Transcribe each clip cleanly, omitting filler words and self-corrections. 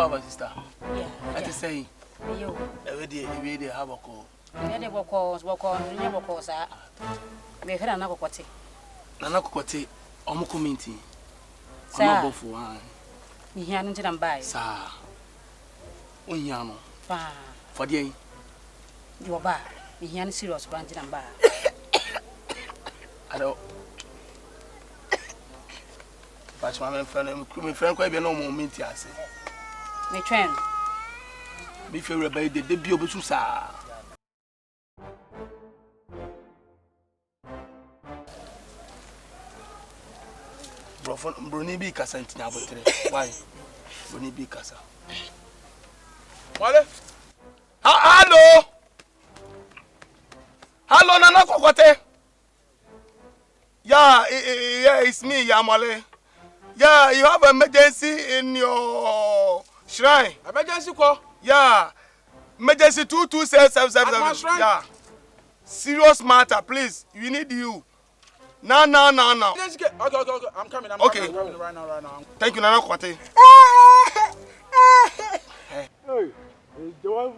our sister. Yeah. What is saying? You. Every day have a call. Every walk on, never calls. We had another quality. Nana Cocotte, Omo community. Sir, For one. you hadn't done by. Sir. Unyano. For the You are bad. You hadn't serious banting and bar. I don't. But my friend quite be no moment, I say. Me train. Me feel about the debut of Susa. Bruni be Cassantina, why? Bruni be Cassa. What? Hello! Hello, Nana Cocotte. Yeah, it's me, Yamale. Yeah, you have an emergency in your shrine. Emergency call? Yeah. Emergency 22777. Yeah. Serious matter, please. We need you. No. Okay. I'm coming. Okay. Coming right now. Thank you, Nana Kwate. Hey, do I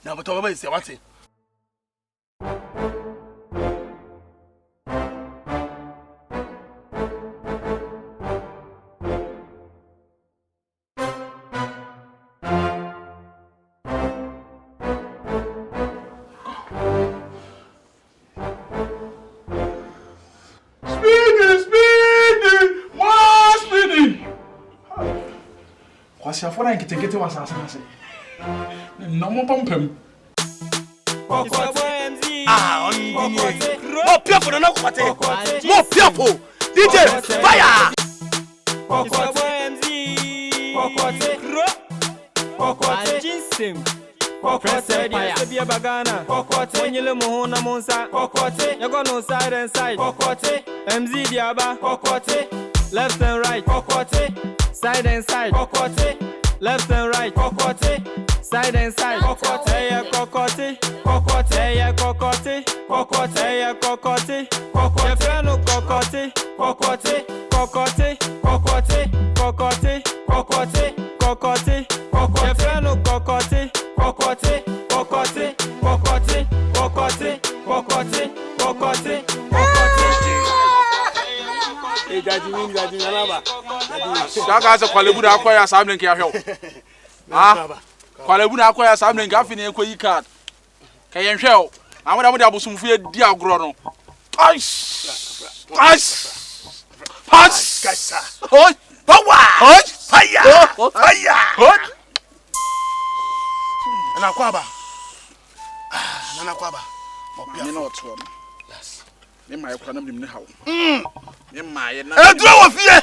Now, but what is it? What's your phone? I get was as no more pumping. More people, Nana Kwate. More people. DJ, fire! Left and right, side and side, left and right, side and side, hey, cocotte, hey, cocotte, hey, cocotte, your friend no cocotte, your friend no cocotte, Shaka kwalebu na akwaya samne nkia hwe. Kwalebu na akwaya samne nkia afi ne ekoyi card. Ka yen hwe o. Amoda moda abosumfu ye di agro no. Kasa. Hoi. Power. Hoi. Fire. Fire. Nana Kwaba. Nana Kwaba. Me no to. Yes. Me mai kwa na mnim ne hawo. Me mai na. Edro wo fie.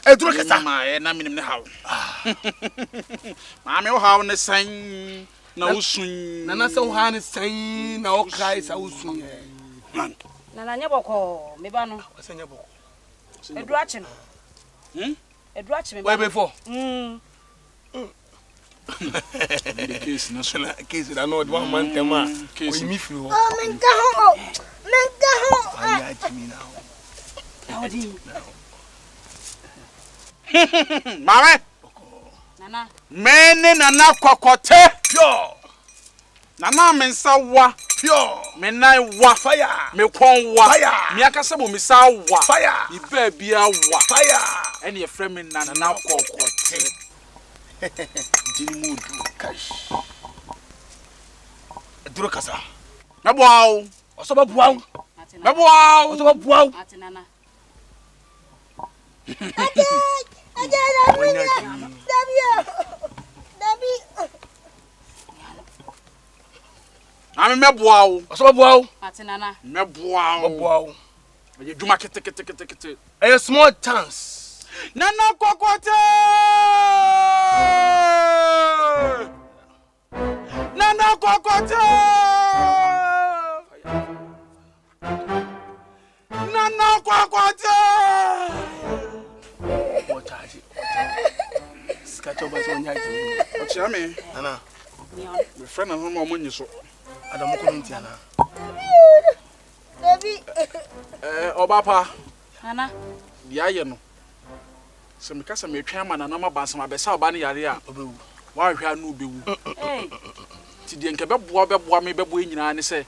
Edro kasa. Mai na mnim ne hawo. Ma me wo hawo ne san na usun. Nana se wo ha ne san na wo kai sa usun. Nana nyeboko me ba no. Ase nyeboko. Edu achi no. Edu achi me ba. Why before? The case national case that no one man tema. Case me feel. Oh, menga ho. I got me now. Howdy. Mama. Nana. Mene nana kokote. Pure. Nana mensa wa. Pure. Menai wa. Fire. Me kon wa. Fire. Me akasa bo misa wa. Fire. Ni ba bia wa. Fire. Ene ye frame me nana kokote. Dimudu Cash. Edro kasa. Na boaw. Oso ba buaw. Na boaw. Oso ba buaw. Nana. Ami me boaw. Oso ba buaw. Nana. Me boaw. Buaw. Ye djuma kete. A small chance. Nana kokote. Nana kokote. Nana kokote. What are you? Scratch over so nyai to. What's your name? Nana. My friend and home money so. Adamu community ana. Baby. Obapa. Nana. dia ye no se me kasa me twa ma na na ma bansam abesa oba ne yare a obewu wa hwa no obewu ti de nke beboa me beboa nyina ne se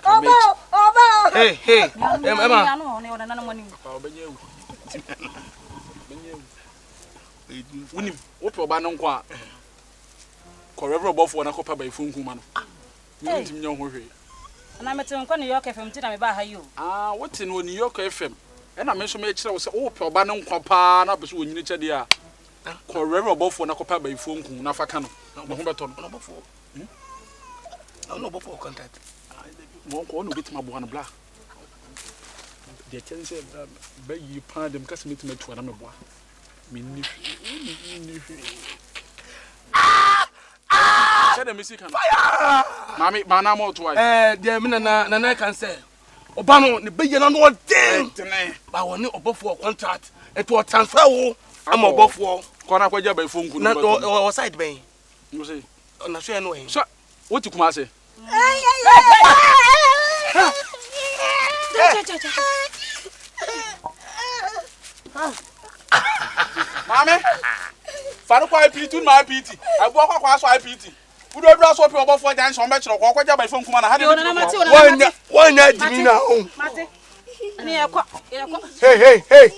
Oba. Hey. Emma. No, ne ona na mo ni. papa obenyewu unim wo pe oba no nko a ko reverend obofo na ko pa ba ifunku ma no mi ntim nya ho hwe Na mete nko ne York FM ti na me ba ha yo. wote no New York FM ena me so me kire wo se wo pe oba no nko pa na be so wonyine kyede a ko reverend obofo na ko pa ba ifunku na fa ka no mo ho beto no obofo no obofo contact mo ko no bitima bo na bla de chense ba yi pa dem kase mitima tu na me boa minni Shada music kan mami bana mo to ai de me na kan say oba no ne beye na no den ba woni obofo contract eto transfer wo ama obofo ko na kwaja ba ifonku na o side ben no say na so e no e so woti kuma say Mami faru kwa IPT ma IPT abu kwa so IPT udo dura so pe obofo jan so be kire ko kwaja ba ifonku ma na ha de wanya dimi na o Mate. Ni ekwa. Hey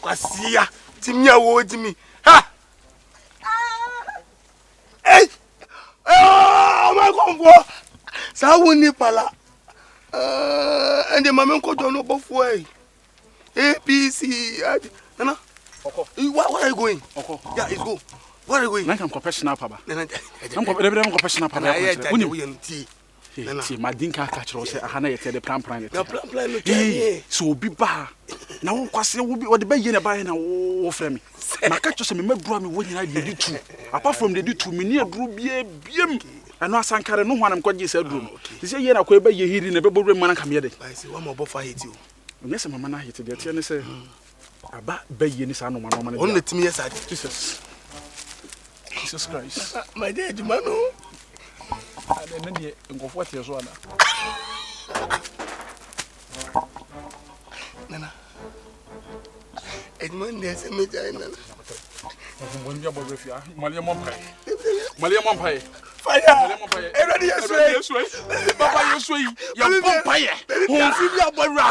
kwasia timia wo dimi ha hey my God sa woni pala ende mama nko jo no bofo APC nana where are you going? Yeah, it's go. Where are you going? Nka am professional papa. Nka professional papa. Nana. See, my dinka catch us. Ahana yete the plan. The plan no tell. So obi ba. Na won kwase obi o de be ye na ba na wo frɛ me. Na catch us me medura me wonyina de two. Apart from the two me ne aduru biem. Ano asankare no hwanam kwaje se aduru. Say ye na kwa be ye hiri na be bobre man kam ye de. I say one more buffer hit you. Onye se mama na hit de tie ne say aba be ye ni sa no mama na. On the team yes Jesus Christ. My dear Jumano. And then ngofo tie so ana. Nana. Edmond dey say me join nana. Mo nbia bo refia. Malia Mompai. Fire. Everybody yes way. Papa yes way. Ya Mompai. Won fi bia bo ra.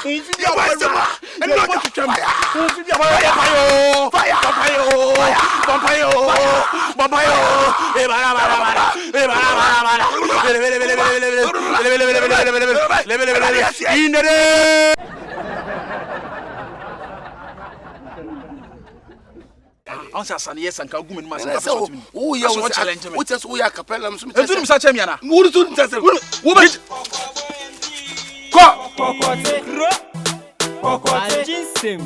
Won fi bia bo ra. And no to twam. Won fi bia bo ra. Fire. Answer san yes and ka gumen ma san ka so timi. Oh yeah, what challenge me. What just we are capella so me. Etu sa chemi ana. Wo so ntase. Wo be. Kokote Jinsim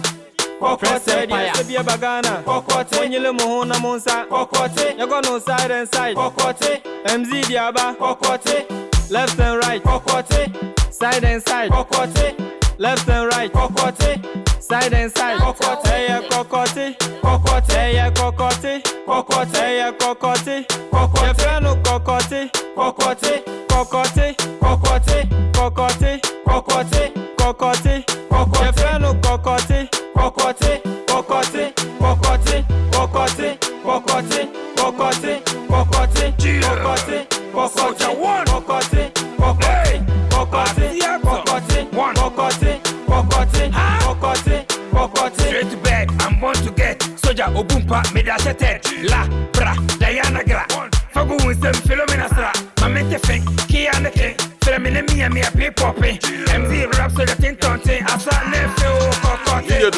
Kokote Bia Bagana Kokote Onyele Mohona Monsa Kokote Yago no side and side Kokote MZ Diaba Kokote left and right Kokote side and side Kokote left and right Kokote side and side Kokote ya Kokote Kokote ya Kokote Kokote ya Kokote Kokote Frano Kokote Kokote Kokote Kokote Kokote Kokote Kokote Kokote Frano Kokote Kokote Kokote Kokote Kokote Kokote Kokote Kokote Kokote Kokote one Kokote Kokote Kokote Kokote one Kokote Kokote Kokote Kokote straight to bed I'm born to get Soja Obumpa Medasheted La Bra Diana Gra Fagu Winston Philomena Sra Mamente Fink Kia and the King Feminine me a big popping MZ rap so that in tonte Asa Nefo Kokote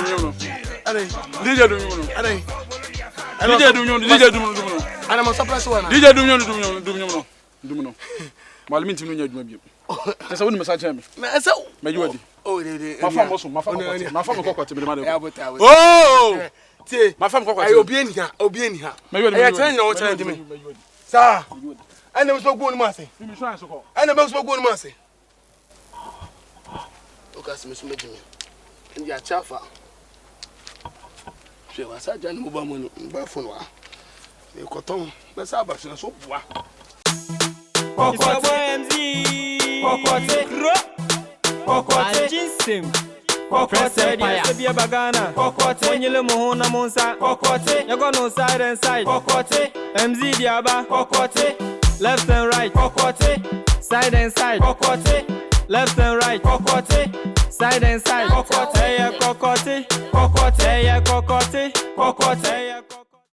DJ do And I'm surprised one. DJ do Malmin tinu nya adwuma bi. Esa woni message me. Na esa. Majuadi. Oh de. Ma fam kokote me ma de. Oh! Ti. Ma fam kokote. Ayi obi eni ha. Majuadi. Ayi tell you what challenge me. Sir. And them so go on mase. Mi so anso ko. And them so go on mase. Okas me so meji me. Ndi a chafa. She was a jan mobile money. Ba phone wa. E koton. Be sa ba so bua. Kokote MZ Kokote Kokote Jinsim kokote se bia bagana kokote nyile mo na monsa kokote you go no side and side kokote MZ diaba kokote left and right kokote side and side kokote left and right kokote side and side kokote yeah kokote yeah kokote